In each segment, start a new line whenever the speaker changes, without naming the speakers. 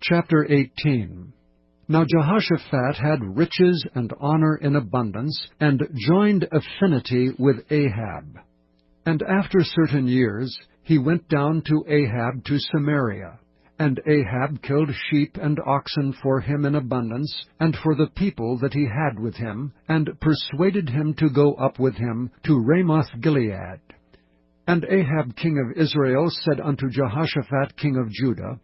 Chapter 18. Now Jehoshaphat had riches and honor in abundance, and joined affinity with Ahab. And after certain years he went down to Ahab to Samaria. And Ahab killed sheep and oxen for him in abundance, and for the people that he had with him, and persuaded him to go up with him to Ramoth-Gilead. And Ahab king of Israel said unto Jehoshaphat king of Judah,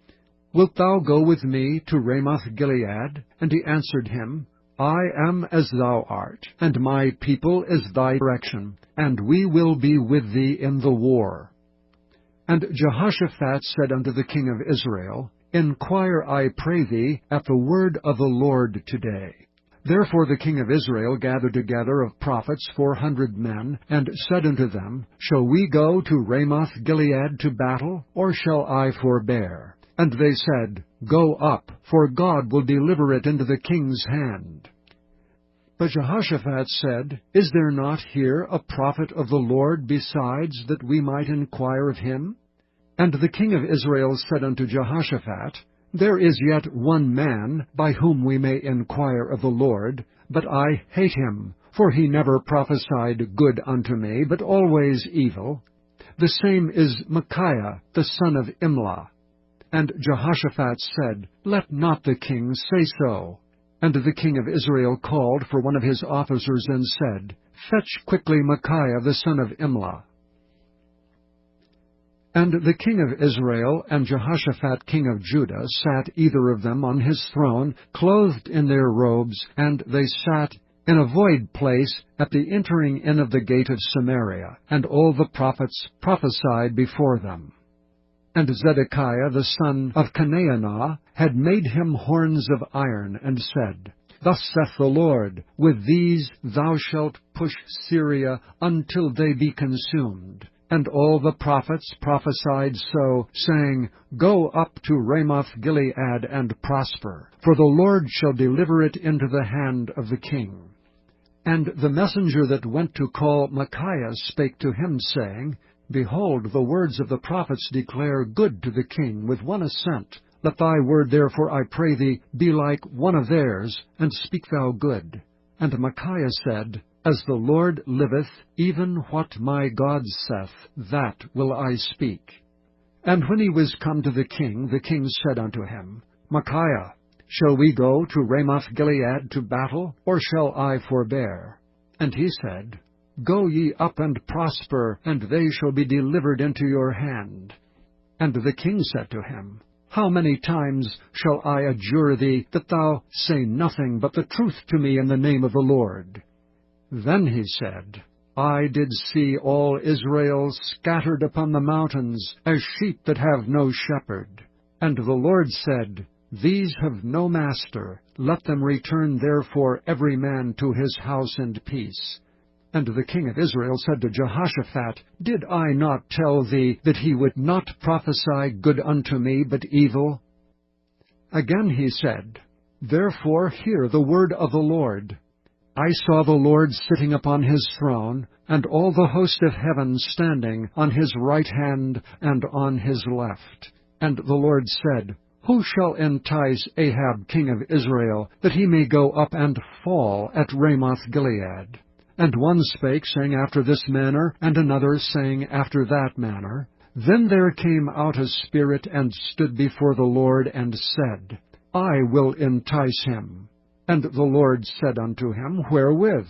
Wilt thou go with me to Ramoth-Gilead? And he answered him, I am as thou art, and my people is thy direction, and we will be with thee in the war. And Jehoshaphat said unto the king of Israel, Inquire, I pray thee, at the word of the Lord today. Therefore the king of Israel gathered together of prophets 400 men, and said unto them, Shall we go to Ramoth-Gilead to battle, or shall I forbear? And they said, Go up, for God will deliver it into the king's hand. But Jehoshaphat said, Is there not here a prophet of the Lord besides, that we might inquire of him? And the king of Israel said unto Jehoshaphat, There is yet one man by whom we may inquire of the Lord, but I hate him, for he never prophesied good unto me, but always evil. The same is Micaiah, the son of Imlah. And Jehoshaphat said, Let not the king say so. And the king of Israel called for one of his officers and said, Fetch quickly Micaiah the son of Imlah. And the king of Israel and Jehoshaphat king of Judah sat either of them on his throne, clothed in their robes, and they sat in a void place at the entering in of the gate of Samaria, and all the prophets prophesied before them. And Zedekiah the son of Chenaanah had made him horns of iron, and said, Thus saith the Lord, With these thou shalt push Syria until they be consumed. And all the prophets prophesied so, saying, Go up to Ramoth-Gilead and prosper, for the Lord shall deliver it into the hand of the king. And the messenger that went to call Micaiah spake to him, saying, Behold, the words of the prophets declare good to the king with one assent. Let thy word therefore, I pray thee, be like one of theirs, and speak thou good. And Micaiah said, As the Lord liveth, even what my God saith, that will I speak. And when he was come to the king said unto him, Micaiah, shall we go to Ramoth-Gilead to battle, or shall I forbear? And he said, Go ye up and prosper, and they shall be delivered into your hand. And the king said to him, How many times shall I adjure thee, that thou say nothing but the truth to me in the name of the Lord? Then he said, I did see all Israel scattered upon the mountains, as sheep that have no shepherd. And the Lord said, These have no master, let them return therefore every man to his house in peace. And the king of Israel said to Jehoshaphat, Did I not tell thee that he would not prophesy good unto me, but evil? Again he said, Therefore hear the word of the Lord. I saw the Lord sitting upon his throne, and all the host of heaven standing on his right hand and on his left. And the Lord said, Who shall entice Ahab king of Israel, that he may go up and fall at Ramoth-Gilead? And one spake, saying after this manner, and another saying after that manner. Then there came out a spirit, and stood before the Lord, and said, I will entice him. And the Lord said unto him, Wherewith?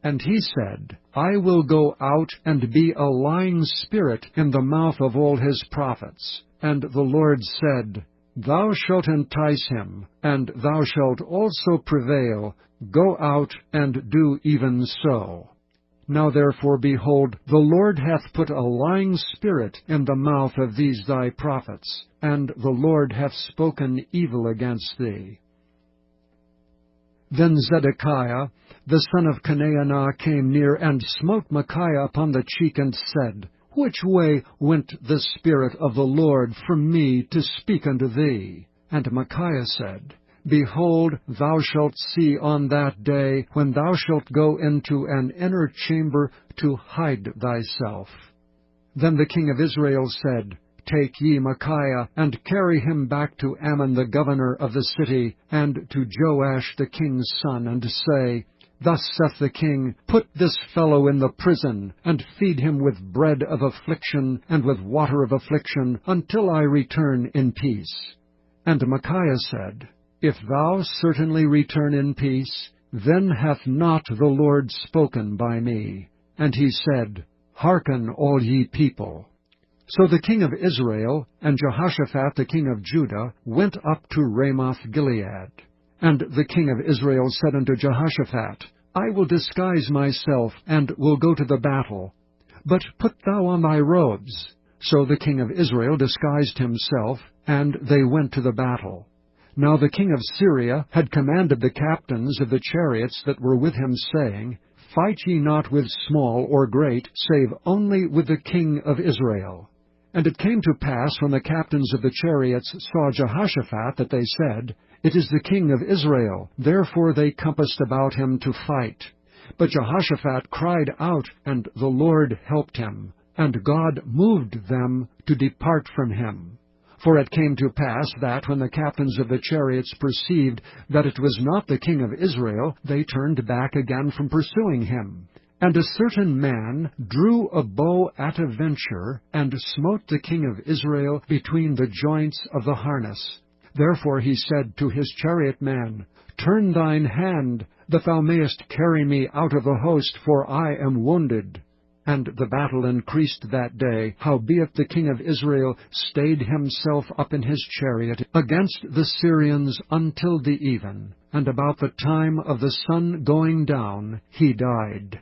And he said, I will go out and be a lying spirit in the mouth of all his prophets. And the Lord said, Thou shalt entice him, and thou shalt also prevail. Go out and do even so. Now therefore, behold, the Lord hath put a lying spirit in the mouth of these thy prophets, and the Lord hath spoken evil against thee. Then Zedekiah, the son of Chenaanah, came near, and smote Micaiah upon the cheek, and said, Which way went the Spirit of the Lord from me to speak unto thee? And Micaiah said, Behold, thou shalt see on that day, when thou shalt go into an inner chamber to hide thyself. Then the king of Israel said, take ye Micaiah, and carry him back to Ammon the governor of the city, and to Joash the king's son, and say, Thus saith the king, Put this fellow in the prison, and feed him with bread of affliction, and with water of affliction, until I return in peace. And Micaiah said, If thou certainly return in peace, then hath not the Lord spoken by me. And he said, Hearken, all ye people. So the king of Israel and Jehoshaphat the king of Judah went up to Ramoth-Gilead. And the king of Israel said unto Jehoshaphat, I will disguise myself, and will go to the battle. But put thou on thy robes. So the king of Israel disguised himself, and they went to the battle. Now the king of Syria had commanded the captains of the chariots that were with him, saying, Fight ye not with small or great, save only with the king of Israel. And it came to pass, when the captains of the chariots saw Jehoshaphat, that they said, It is the king of Israel. Therefore they compassed about him to fight. But Jehoshaphat cried out, and the Lord helped him, and God moved them to depart from him. For it came to pass that, when the captains of the chariots perceived that it was not the king of Israel, they turned back again from pursuing him. And a certain man drew a bow at a venture, and smote the king of Israel between the joints of the harness. Therefore he said to his chariot man, Turn thine hand, that thou mayest carry me out of the host, for I am wounded. And the battle increased that day, howbeit the king of Israel stayed himself up in his chariot against the Syrians until the even. And about the time of the sun going down he died.